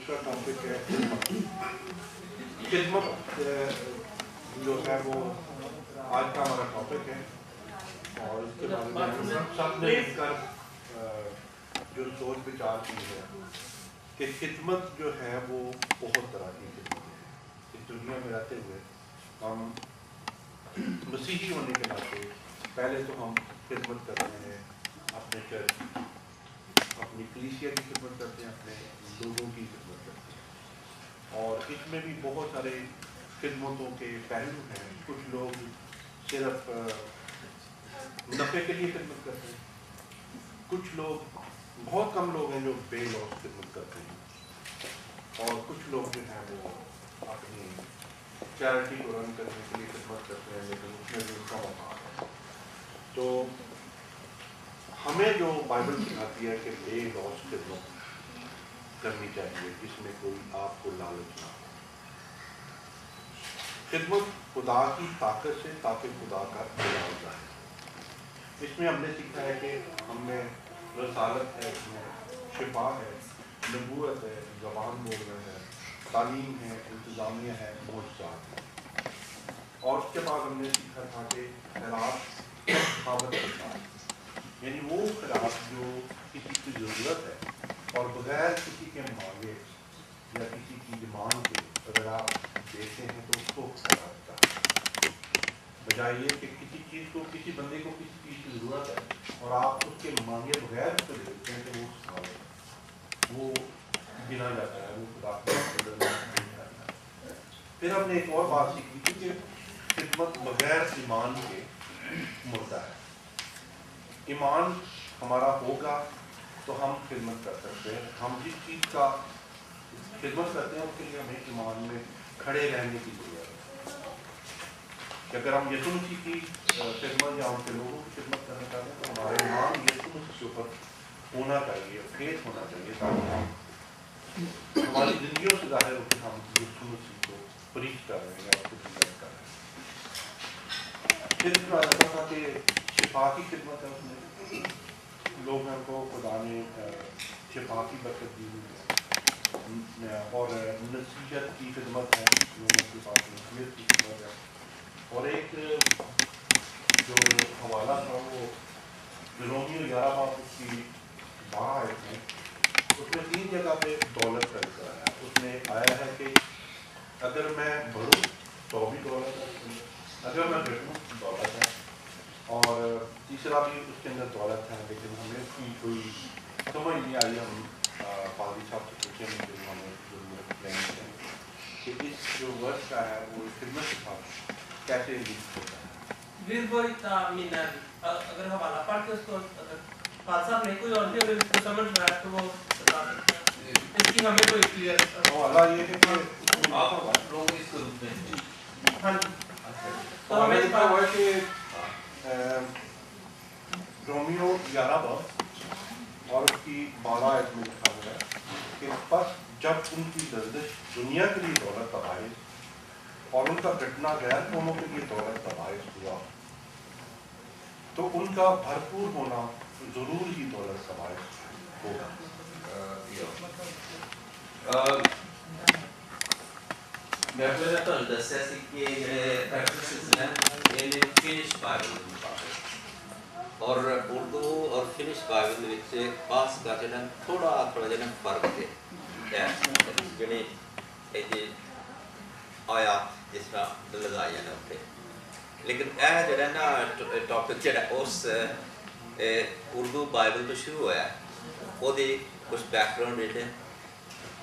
کا ٹاپک ہے خدمت جو ہے وہ آج کا ہمارا ٹاپک ہے، اور اس کے بارے میں ہم سب نے مل کر جو سوچ وچار کی ہے کہ خدمت جو ہے وہ بہت طرح کی خدمت ہے۔ اس دنیا میں رہتے ہوئے ہم مسیحی ہونے کے ناطے پہلے تو ہم خدمت کر رہے ہیں، اپنے چرچ اپنی کلیسیا کی خدمت کرتے ہیں، اپنے لوگوں کی خدمت کرتے ہیں، اور اس میں بھی بہت سارے خدمتوں کے پہلو ہیں۔ کچھ لوگ صرف نفع کے لیے خدمت کرتے ہیں، کچھ لوگ بہت کم لوگ ہیں جو بے لوس خدمت کرتے ہیں، اور کچھ لوگ جو ہیں وہ اپنی چیریٹی کو رن کرنے کے لیے خدمت کرتے ہیں، لیکن اس میں بھی ان کا مقام ہے۔ تو ہمیں جو بائبل سکھاتی ہے کہ بے لوس خدمت کرنی چاہیے، جس میں کوئی آپ کو لالچ نہ ہو۔ خدمت خدا کی طاقت سے تاکہ خدا کا جلال ظاہر۔ اس میں ہم نے سیکھا ہے کہ ہم میں رسالت ہے، اس میں شفا ہے، نبوت ہے، زبان بولنا ہے، تعلیم ہے، انتظامیہ ہے، معجزات ہے، اور اس کے بعد ہم نے سیکھا تھا کہ خیرات ثابت کرتا ہے، یعنی وہ خیرات جو کسی کی ضرورت ہے اور بغیر کسی کے مانگے یا کسی کی ڈیمانڈ کے اگر آپ دیتے ہیں تو اس کو خیرات کا، بجائے یہ کہ کسی چیز کو، کسی بندے کو کسی چیز کی ضرورت ہے اور آپ اس کے مانگے بغیر اس کو دیتے ہیں تو وہ سوال وہ گنا جاتا ہے، وہ خدا کے قدر میں نہیں جاتا ہے۔ پھر ہم نے ایک اور بات سیکھی تھی کہ خدمت بغیر ایمان کے مردہ ہے۔ ایمان ہمارا ہوگا تو ہم خدمت کر سکتے ہیں۔ ہم جس چیز کا خدمت کرتے ہیں اس کے لیے ہمیں ایمان میں کھڑے رہنے کی ضرورت ہے، کہ اگر ہم یسوع مسیح کی خدمت یا ان کے لوگوں کی خدمت کرنا چاہتے ہیں تو ہمارا ایمان یسوع مسیح کے اوپر ہونا چاہیے، فیتھ ہونا چاہیے، تاکہ ہم ہماری زندگیوں سے ظاہر ہو کہ ہم یسوع مسیح کو پریچ کر رہے ہیں یا اس کو خدمت کر رہے ہیں۔ پھر اس میں آتا تھا کہ شفا کی خدمت ہے، اس میں لوگوں کو خدا نے شفا کی برکت دی ہوئی ہے، اور نصیحت کی خدمت ہے، لوگوں کے پاس نصیحت کی خدمت ہے، اور ایک جو حوالہ تھا وہ رومیو 11 باب اس کی 12 آیت میں، اس میں 3 جگہ پہ دولت کا ذکر آیا۔ اس میں آیا ہے کہ اگر میں بڑھوں تو بھی دولت ہے، اگر میں گھٹوں دولت ہے، اور تیسرا بھی اس کے اندر دولت ہے، لیکن ہمیں اس کی کوئی سمجھ نہیں آئی۔ ہم پادری صاحب سے پوچھیں گے جو ہمیں ضرورت نہیں ہے کہ اس جو ورڈ کا ہے وہ خدمت کے ساتھ کیسے لنک ہوتا ہے۔ اگر حوالہ پڑھ کے اس کو اگر فاتح صاحب نہیں کوئی اور بھی اگر اس کو سمجھ رہا ہے تو وہ بتا سکتا ہے، اس کی ہمیں کوئی کلیئر حوالہ یہ ہے کہ آپ لوگ اس کو روپ میں ہاں جی تو ہمیں لکھا ہوا ہے کہ رومیو 11 باب اور اس کی 12 آیت میں لکھا ہوا ہے کہ بس جب ان کی گردش دنیا کے لیے دولت کا باعث اور ان کا گھٹنا غیر قوموں کے لیے دولت کا باعث ہوا تو ان کا بھرپور ہونا ضرور ہی دولت کا باعث ہوگا۔ میں پہلے تو دسیا سی کہ پریکٹسز ہیں یہ فنش بائبل اور اردو اور فنش بائبل وچ پاس کا جنا تھوڑا جنا فرق ہے، جڑی یہ آیا جس کا لگایا نا اتنے، لیکن یہ جڑا نا ٹاپک جڑا اس اردو بائبل تو شروع ہوا ہے وہ کچھ بیک گراؤنڈ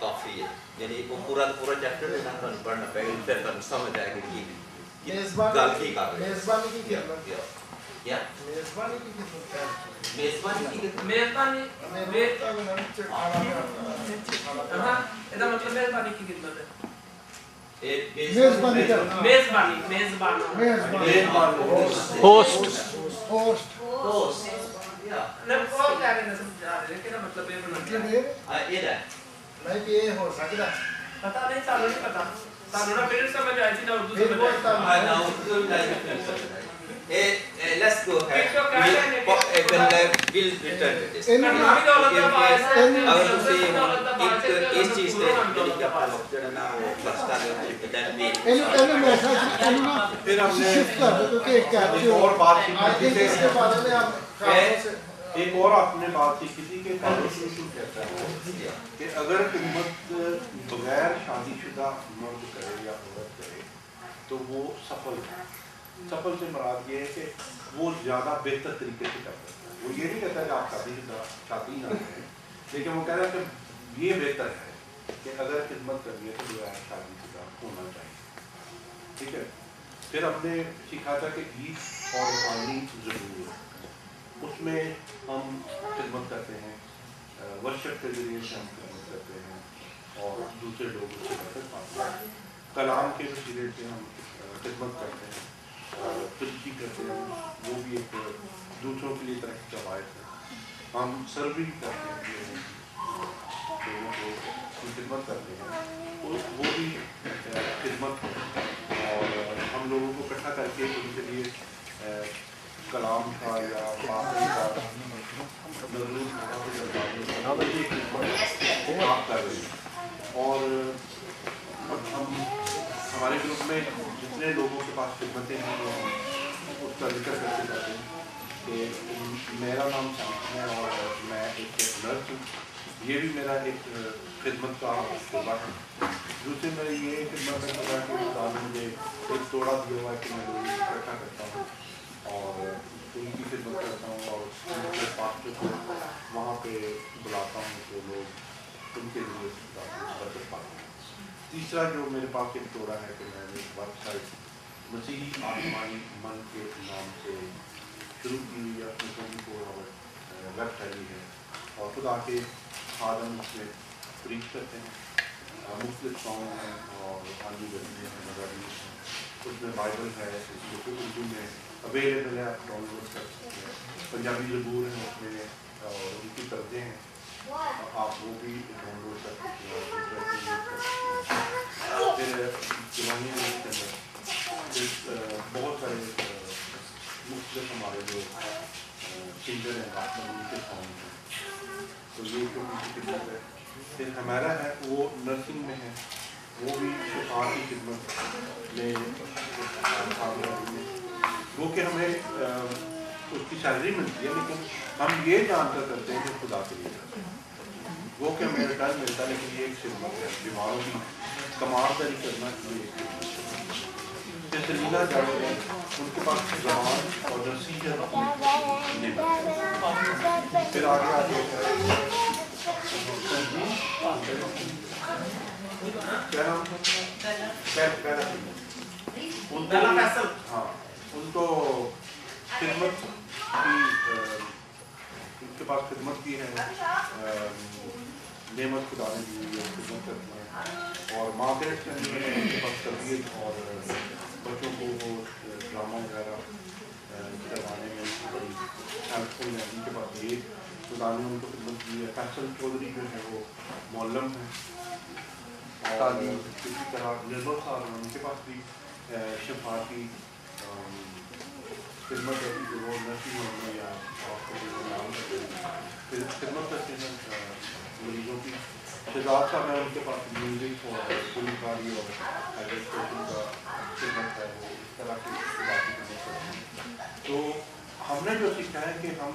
کافی ہے، یعنی وہ پورا چیپٹر لینا پڑھنا پڑے گا، پھر تمہیں سمجھ آئے گی کہ گل کی کر رہے ہیں۔ میزبانی کی کیا میزبانی کی میزبانی کی میزبانی ہاں ਇਹਦਾ ਮਤਲਬ ਮਿਹਰਬਾਨੀ ਕੀ ਖidmat ਹੈ، میزبانی کرنا، میزبانی میزبان ہوسٹ نے وہ کہہ رہے ہیں سمجھا رہے کہ مطلب یہ مطلب بنا یہ یہ نہیں کہ یہ ہو سکتا پتہ نہیں سانوں نہیں پتہ، سانوں نہ پھر سمجھ آئی تھی نہ اردو سمجھ آئی۔ let's go ahead. We'll return to this. ਇਹਨਾਂ ਨੂੰ ਅਗਰ ਤੁਸੀਂ ਇੱਕ ਇਸ ਚੀਜ਼ ਤੇ ਜਿਹੜੀ ਕਿ ਆਪਾਂ ਲੋਕ ਜਿਹੜਾ ਨਾ ਉਹ ਕਲਾਸ ਕਰ ਰਹੇ ਹੋ that we ਇਹਨੂੰ ਮੈਂ ਸਾਥ ਇਹਨੂੰ ਨਾ फिर हमने शिफ्ट कर दो क्योंकि एक क्या एक और बात आज सीखी के इसके थी बारे में आप एक और आपने बात सीखी थी कि कॉन्स्टिट्यूशन कहता है कि अगर खिदमत बगैर शादीशुदा मर्द करे या औरत करे तो वो सफल है। सफल से मुराद ये है कि वो ज़्यादा बेहतर तरीके से कर सकता है। वो ये नहीं कहता कि आप शादी ना करें, लेकिन वो कह रहा है कि ये बेहतर है कि अगर खिदमत करनी है तो बगैर शादीशुदा होना चाहिए। ठीक है। फिर हमने सीखा था कि ईद और रूहानी ज़रूर उसमें हम खिदमत करते हैं, वर्शिप के ज़रिए से हम खिदमत करते हैं और दूसरे लोग उससे मदद पाते हैं। कलाम के वसीले से हम खिदमत करते हैं, तजकी करते हैं, वो भी एक दूसरों के लिए तरह की कवायद है। हम सर्विंग करते हैं, लोगों को खिदमत करते हैं, वो भी खिदमत है। और हम लोगों को इकट्ठा करके उनके लिए कलाम का या बातें का आप कर रहे हैं। और हम हमारे ग्रुप में जितने लोगों के पास खिदमतें हैं वो उसका जिक्र करते जाते हैं कि मेरा नाम शामिल है और मैं एक नर्स हूँ। ये भी मेरा एक खिदमत का शोबा है। दूसरे में ये खिदमत का शोबा कि खुदा ने मुझे एक तोड़ा दिया हुआ है कि मैं लोगों को इकट्ठा करता हूँ और उनकी खिदमत करता हूँ और उनके पास को वहाँ पे बुलाता हूँ तो लोग उनके लिए बदल पाते हैं। तीसरा जो मेरे पास एक तोड़ा है कि मैंने एक वेबसाइट मसीही आसमानी मन के नाम से शुरू की हुई है, उसमें 24 आवर वेबसाइट है और खुदा के आदम उसमें प्रीच करते हैं। मुख्तलिफ सॉन्ग हैं और आंधी गर्मी है, मजारी है, उसमें बाइबल है, इसमें उर्दू में अवेलेबल है, आप डाउनलोड कर सकते हैं। पंजाबी ज़बूर है उसमें और उनकी तर्जें हैं, आप वो भी डाउनलोड कर सकते हैं। फिर जवानी के अंदर बहुत सारे मुख्तलिफ हमारे जो सिंगर हैं आप उनके सॉन्ग हैं, तो ये जो उनकी खिदमत है। फिर हमारा है वो नर्सिंग में है, वो भी शिफा की खिदमत में वो कि हमें उसकी सैलरी मिलती है, लेकिन हम ये जानकर करते हैं कि खुदा के लिए करते हैं। वो कि हमें रिटर्न मिलता है, लेकिन ये एक खिदमत है। बीमारों की कमालदारी करना चाहिए। फिर सलीला जावेद है, उनके पास जवान और नसीहत नहीं। फिर आगे आगे क्या नाम उनको हाँ उनको खिदमत की उनके पास खिदमत की है, नेमत खुदा ने दी है, खिदमत करते हैं। और मार्केट के अंदर उनके पास तरबियत और बच्चों को वो ड्रामा वगैरह करवाने में बड़ी हेल्पफुल है। उनके पास ये खुदा ने उनको खिदमत की है। फैसल चौधरी जो है वो मौलम है और इसी तरह निर्मल साहब उनके पास भी शफा की खिदमत है कि वो नर्सिंग होने या फिर खिदमत करते हैं मरीजों की। शहजाद साहब है, उनके पास म्यूज़िक और गुलकारी और एडमिनिस्ट्रेशन का खिदमत है, वो इस तरह की बातें खिदमत करते हैं। तो हमने जो सीखा है कि हम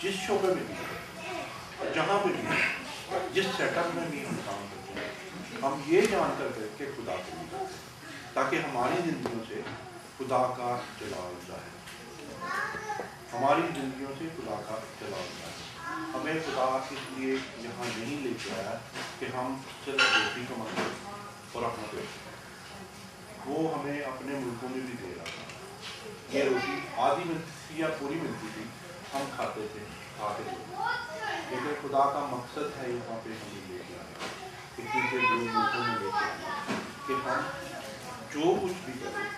जिस शोबे में भी जहाँ पे भी जिस सेटअप में भी हम काम करते हैं, हम ये जान कर के खुदा को भी करते हैं ताकि हमारी ज़िंदगियों से खुदा का जलाल जाए, हमारी ज़िंदगियों से खुदा का जलाल जाए। हमें खुदा इसलिए यहाँ नहीं लेके आया कि हम सिर्फ रोटी कमाते और अपना पेट, वो हमें अपने मुल्कों में भी दे रहा था। ये रोटी आधी मिलती थी या पूरी मिलती थी, हम खाते थे, खाते थे, लेकिन खुदा का मकसद है यहाँ पे हमें लेके आया कि दूसरे मुल्कों में लेके आना कि हम जो कुछ भी करें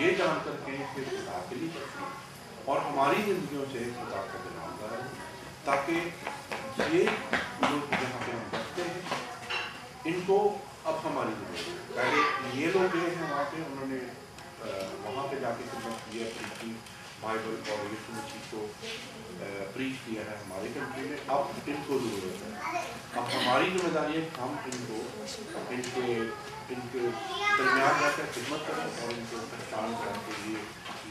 ये जान करके फिर खुदा के लिए करते हैं और हमारी ज़िंदगियों से खुदा का जलाल है, ताकि ये लोग जहाँ पे हम बसते हैं इनको अब हमारी ज़रूरत है। पहले ये लोग गए हैं वहाँ पे, उन्होंने वहाँ पे जाके खिदमत की, अपनी बाइबल और यीशु मसीह को प्रीच किया है हमारी कंट्री में। अब इनको ज़रूरत है, अब हमारी जिम्मेदारी है कि हम इनके दरमियान जाकर खिदमत करें और इनको पहचान करने के लिए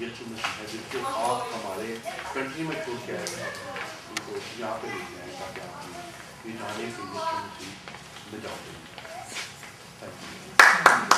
यीशु मसीह है जिसको आप हमारे कंट्री में छोड़ के आए हैं, उनको यहाँ पे लेके आए ताकि आप ये जाने कि यीशु मसीह निजात देंगे। Thank you.